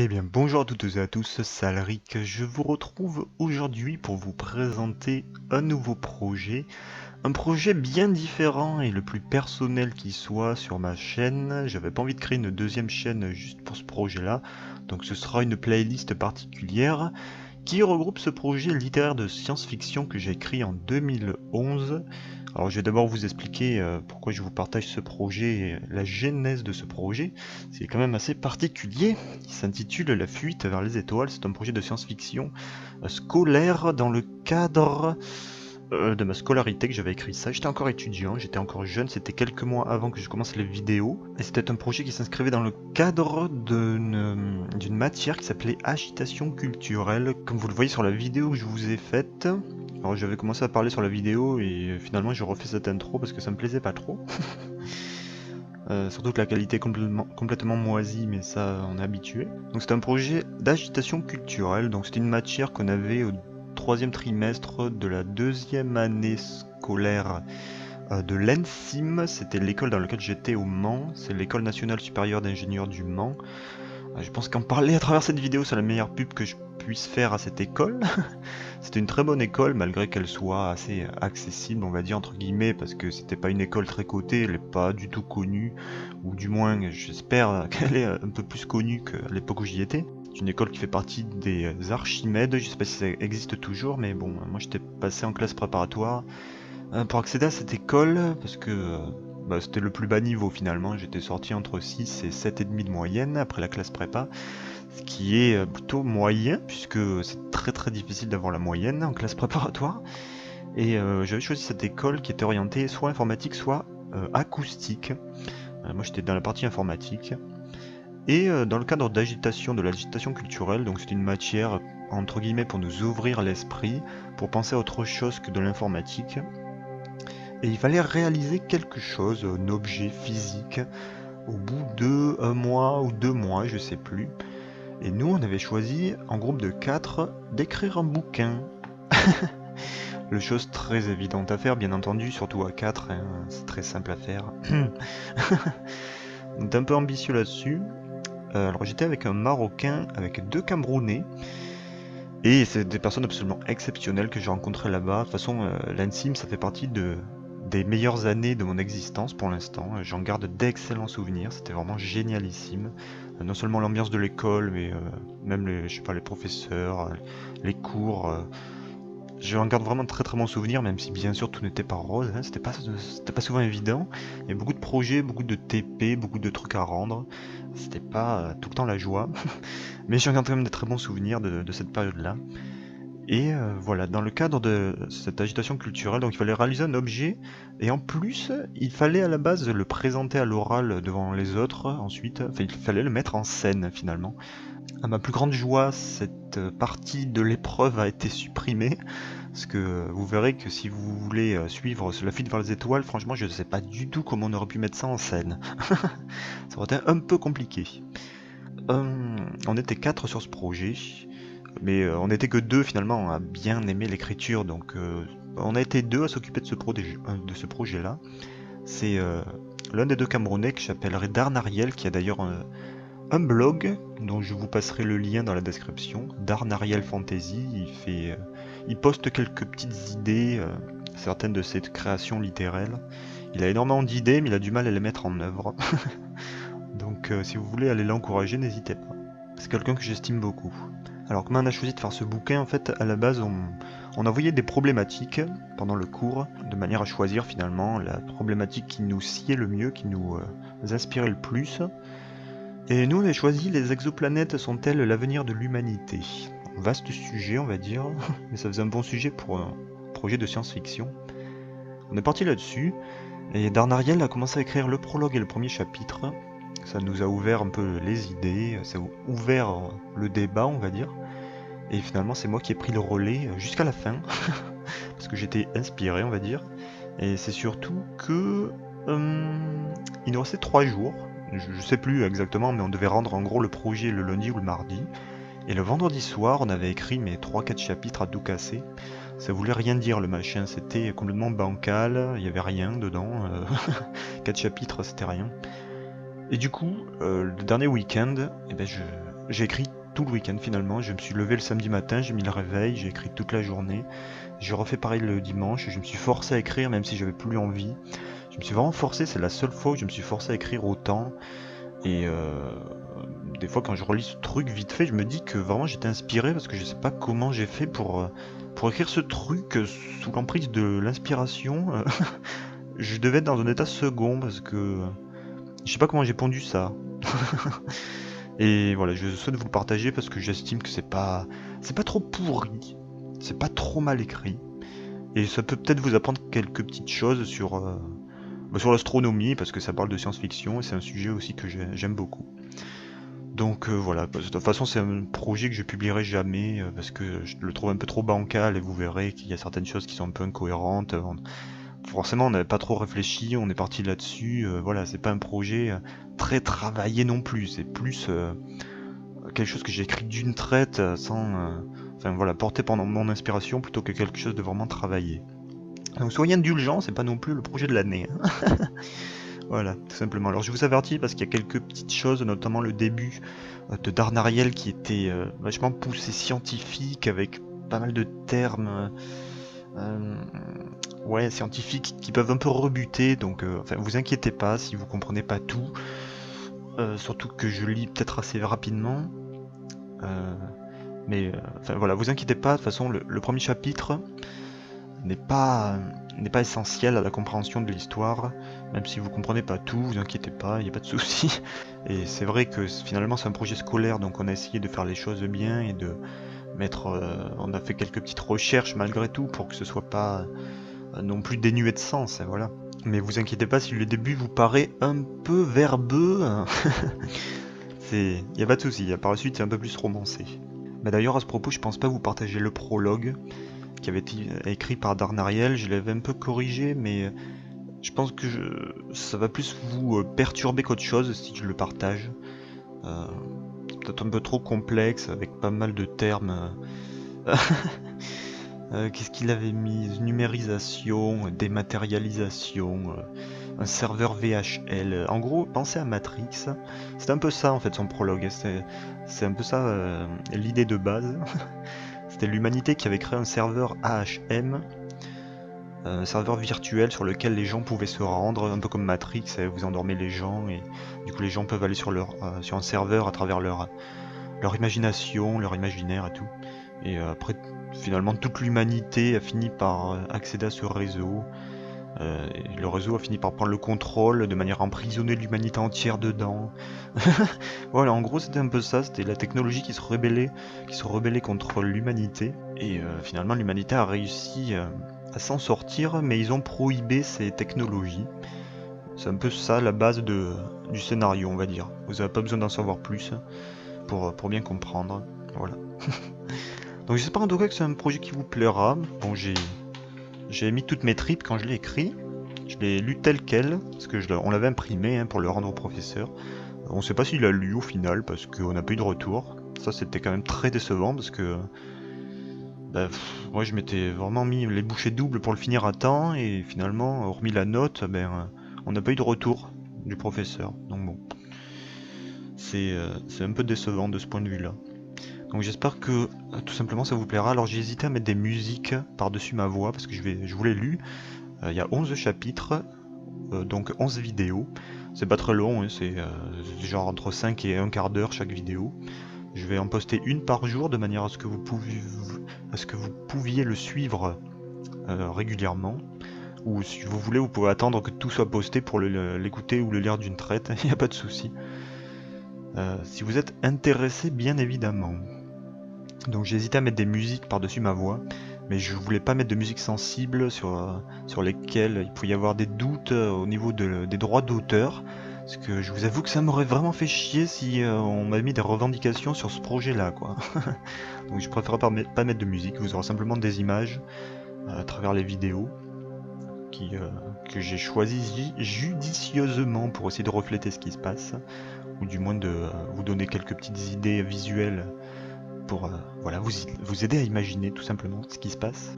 Eh bien, bonjour à toutes et à tous, c'est Alric. Je vous retrouve aujourd'hui pour vous présenter un nouveau projet. Un projet bien différent et le plus personnel qui soit sur ma chaîne. J'avais pas envie de créer une deuxième chaîne juste pour ce projet-là. Donc ce sera une playlist particulière qui regroupe ce projet littéraire de science-fiction que j'ai écrit en 2011. Alors je vais d'abord vous expliquer pourquoi je vous partage ce projet et la genèse de ce projet. C'est quand même assez particulier. Il s'intitule La fuite vers les étoiles. C'est un projet de science-fiction scolaire dans le cadre de ma scolarité que j'avais écrit ça. J'étais encore étudiant, j'étais encore jeune, c'était quelques mois avant que je commence les vidéos. Et c'était un projet qui s'inscrivait dans le cadre d'une matière qui s'appelait agitation culturelle. Comme vous le voyez sur la vidéo que je vous ai faite. Alors j'avais commencé à parler sur la vidéo et finalement je refais cette intro parce que ça me plaisait pas trop. Surtout que la qualité est complètement moisie, mais ça on est habitué. Donc c'était un projet d'agitation culturelle, donc c'était une matière qu'on avait au troisième trimestre de la deuxième année scolaire de l'ENSIM. C'était l'école dans laquelle j'étais au Mans, c'est l'école nationale supérieure d'ingénieurs du Mans. Je pense qu'en parler à travers cette vidéo c'est la meilleure pub que je puisse faire à cette école. C'était une très bonne école malgré qu'elle soit assez accessible, on va dire entre guillemets, parce que c'était pas une école très cotée, elle est pas du tout connue, ou du moins j'espère qu'elle est un peu plus connue qu'à l'époque où j'y étais. C'est une école qui fait partie des Archimèdes, je sais pas si ça existe toujours, mais bon, moi j'étais passé en classe préparatoire pour accéder à cette école, parce que c'était le plus bas niveau finalement, j'étais sorti entre 6 et 7,5 de moyenne après la classe prépa, ce qui est plutôt moyen, puisque c'est très très difficile d'avoir la moyenne en classe préparatoire. Et j'avais choisi cette école qui était orientée soit informatique, soit acoustique. Moi j'étais dans la partie informatique. Et dans le cadre d'agitation, de l'agitation culturelle, donc c'était une matière entre guillemets pour nous ouvrir l'esprit, pour penser à autre chose que de l'informatique. Et il fallait réaliser quelque chose, un objet physique, au bout de un mois ou 2 mois, je sais plus. Et nous, on avait choisi, en groupe de 4, d'écrire un bouquin. Le chose très évidente à faire, bien entendu, surtout à 4, hein, c'est très simple à faire. On était un peu ambitieux là-dessus. Alors j'étais avec un Marocain, avec 2 Camerounais, et c'est des personnes absolument exceptionnelles que j'ai rencontrées là-bas. De toute façon, l'ANSIM, ça fait partie des meilleures années de mon existence pour l'instant. J'en garde d'excellents souvenirs, c'était vraiment génialissime. Non seulement l'ambiance de l'école, mais même les, je sais pas, les professeurs, les cours. J'en garde vraiment de très très bons souvenirs, même si bien sûr tout n'était pas rose, hein, c'était pas souvent évident. Il y a beaucoup de projets, beaucoup de TP, beaucoup de trucs à rendre. C'était pas tout le temps la joie. Mais j'en garde quand même de très bons souvenirs de cette période-là. Et voilà, dans le cadre de cette agitation culturelle, donc il fallait réaliser un objet, et en plus, il fallait à la base le présenter à l'oral devant les autres, ensuite, enfin, il fallait le mettre en scène finalement. À ma plus grande joie, cette partie de l'épreuve a été supprimée, parce que vous verrez que si vous voulez suivre la fuite vers les étoiles, franchement, je ne sais pas du tout comment on aurait pu mettre ça en scène. Ça aurait été un peu compliqué. On était 4 sur ce projet, mais on n'était que 2 finalement à bien aimer l'écriture, donc on a été 2 à s'occuper de ce projet-là. C'est l'un des 2 Camerounais que j'appellerai Darnariel, qui a d'ailleurs un blog dont je vous passerai le lien dans la description, Darnariel Fantasy. Il poste quelques petites idées, certaines de ses créations littéraires. Il a énormément d'idées, mais il a du mal à les mettre en œuvre. Donc si vous voulez aller l'encourager, n'hésitez pas. C'est quelqu'un que j'estime beaucoup. Alors comment on a choisi de faire ce bouquin? En fait, à la base, on envoyait des problématiques pendant le cours, de manière à choisir finalement la problématique qui nous sied le mieux, qui nous inspirait le plus. Et nous, on a choisi les exoplanètes sont-elles l'avenir de l'humanité? Vaste sujet, on va dire, mais ça faisait un bon sujet pour un projet de science-fiction. On est parti là-dessus, et Darnariel a commencé à écrire le prologue et le premier chapitre. Ça nous a ouvert un peu les idées, ça a ouvert le débat, on va dire. Et finalement, c'est moi qui ai pris le relais jusqu'à la fin, parce que j'étais inspiré, on va dire. Et c'est surtout que il nous restait 3 jours. Je sais plus exactement, mais on devait rendre en gros le projet le lundi ou le mardi. Et le vendredi soir, on avait écrit mes 3-4 chapitres à tout casser. Ça voulait rien dire le machin, c'était complètement bancal, il y avait rien dedans. 4 chapitres, c'était rien. Et du coup, le dernier week-end, eh ben j'ai écrit tout le week-end finalement. Je me suis levé le samedi matin, j'ai mis le réveil, j'ai écrit toute la journée. J'ai refait pareil le dimanche, je me suis forcé à écrire même si j'avais plus envie. Je me suis vraiment forcé, c'est la seule fois où je me suis forcé à écrire autant. Et des fois quand je relis ce truc vite fait, je me dis que vraiment j'étais inspiré parce que je sais pas comment j'ai fait pour écrire ce truc sous l'emprise de l'inspiration. Je devais être dans un état second parce que je sais pas comment j'ai pondu ça. Et voilà, je souhaite vous le partager parce que j'estime que c'est pas trop pourri, c'est pas trop mal écrit. Et ça peut peut-être vous apprendre quelques petites choses sur l'astronomie parce que ça parle de science-fiction et c'est un sujet aussi que j'aime beaucoup. Donc voilà, de toute façon c'est un projet que je publierai jamais parce que je le trouve un peu trop bancal et vous verrez qu'il y a certaines choses qui sont un peu incohérentes. Forcément on n'avait pas trop réfléchi, on est parti là-dessus, voilà, c'est pas un projet très travaillé non plus, c'est plus quelque chose que j'ai écrit d'une traite enfin voilà, porté pendant mon inspiration plutôt que quelque chose de vraiment travaillé. Donc soyez indulgents, c'est pas non plus le projet de l'année. Hein. Voilà, tout simplement. Alors je vous avertis parce qu'il y a quelques petites choses, notamment le début de Darnariel qui était vachement poussé scientifique avec pas mal de termes euh, ouais, scientifiques qui peuvent un peu rebuter, donc enfin, vous inquiétez pas si vous comprenez pas tout, surtout que je lis peut-être assez rapidement. Euh, mais enfin voilà, vous inquiétez pas, de toute façon le premier chapitre n'est pas, n'est pas essentiel à la compréhension de l'histoire, même si vous comprenez pas tout, vous inquiétez pas, il n'y a pas de souci. Et c'est vrai que finalement c'est un projet scolaire, donc on a essayé de faire les choses bien et de mettre, on a fait quelques petites recherches malgré tout pour que ce soit pas non plus dénué de sens, hein, voilà. Mais vous inquiétez pas si le début vous paraît un peu verbeux, hein. Il n'y a pas de souci, par la suite c'est un peu plus romancé. Mais d'ailleurs à ce propos je pense pas vous partager le prologue qui avait été écrit par Darnariel, je l'avais un peu corrigé mais je pense que ça va plus vous perturber qu'autre chose si je le partage. Euh, c'est peut-être un peu trop complexe avec pas mal de termes. Qu'est-ce qu'il avait mis? Numérisation, dématérialisation, un serveur VHL. En gros, pensez à Matrix. C'est un peu ça en fait son prologue. C'est un peu ça l'idée de base. C'était l'humanité qui avait créé un serveur AHM, un serveur virtuel sur lequel les gens pouvaient se rendre, un peu comme Matrix. Vous endormez les gens et du coup les gens peuvent aller sur un serveur à travers leur imagination, leur imaginaire et tout. Et après, finalement, toute l'humanité a fini par accéder à ce réseau. Et le réseau a fini par prendre le contrôle de manière à emprisonner l'humanité entière dedans. Voilà, en gros, c'était un peu ça. C'était la technologie qui se rebellait contre l'humanité. Et finalement, l'humanité a réussi à s'en sortir, mais ils ont prohibé ces technologies. C'est un peu ça la base du scénario, on va dire. Vous n'avez pas besoin d'en savoir plus pour bien comprendre. Voilà. Donc j'espère en tout cas que c'est un projet qui vous plaira. Bon, j'ai mis toutes mes tripes quand je l'ai écrit. Je l'ai lu tel quel, parce que on l'avait imprimé hein, pour le rendre au professeur. On sait pas s'il a lu au final, parce qu'on n'a pas eu de retour. Ça c'était quand même très décevant, parce que moi je m'étais vraiment mis les bouchées doubles pour le finir à temps, et finalement, hormis la note, on n'a pas eu de retour du professeur. Donc bon, c'est un peu décevant de ce point de vue là. Donc j'espère que tout simplement ça vous plaira. Alors j'ai hésité à mettre des musiques par-dessus ma voix parce que je vous l'ai lu. Il y a 11 chapitres, donc 11 vidéos. C'est pas très long, hein, c'est genre entre 5 et un quart d'heure chaque vidéo. Je vais en poster une par jour de manière à ce que vous pouviez le suivre régulièrement. Ou si vous voulez, vous pouvez attendre que tout soit posté pour l'écouter ou le lire d'une traite, il n'y a pas de souci. Si vous êtes intéressé, bien évidemment. Donc j'ai hésité à mettre des musiques par-dessus ma voix, mais je voulais pas mettre de musique sensible sur lesquelles il pouvait y avoir des doutes au niveau des droits d'auteur, parce que je vous avoue que ça m'aurait vraiment fait chier si on m'avait mis des revendications sur ce projet-là, quoi. Donc je préfère pas mettre de musique, vous aurez simplement des images à travers les vidéos que j'ai choisies judicieusement pour essayer de refléter ce qui se passe, ou du moins de vous donner quelques petites idées visuelles pour voilà, vous aider à imaginer tout simplement ce qui se passe.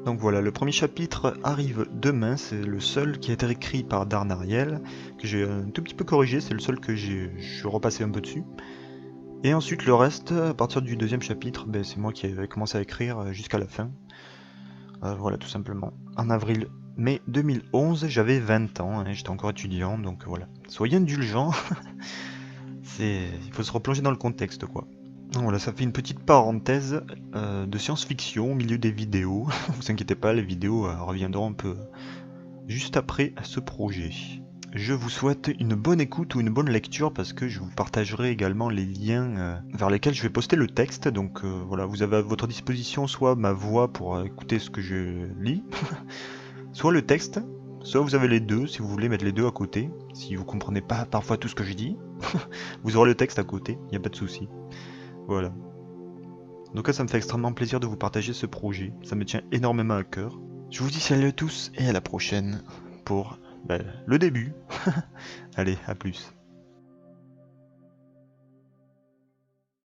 Donc voilà, le premier chapitre arrive demain, c'est le seul qui a été écrit par Darnariel, que j'ai un tout petit peu corrigé, c'est le seul que je suis repassé un peu dessus. Et ensuite le reste, à partir du deuxième chapitre, ben, c'est moi qui avais commencé à écrire jusqu'à la fin. Voilà, tout simplement. En mai 2011, j'avais 20 ans, hein, j'étais encore étudiant, donc voilà. Soyez indulgents, il faut se replonger dans le contexte, quoi. Voilà, ça fait une petite parenthèse de science-fiction au milieu des vidéos. Vous inquiétez pas, les vidéos reviendront un peu juste après ce projet. Je vous souhaite une bonne écoute ou une bonne lecture parce que je vous partagerai également les liens vers lesquels je vais poster le texte. Donc voilà, vous avez à votre disposition soit ma voix pour écouter ce que je lis, soit le texte, soit vous avez les deux si vous voulez mettre les deux à côté. Si vous comprenez pas parfois tout ce que je dis, vous aurez le texte à côté, il n'y a pas de souci. Voilà. Donc là, ça me fait extrêmement plaisir de vous partager ce projet, ça me tient énormément à cœur. Je vous dis salut à tous et à la prochaine pour le début. Allez, à plus.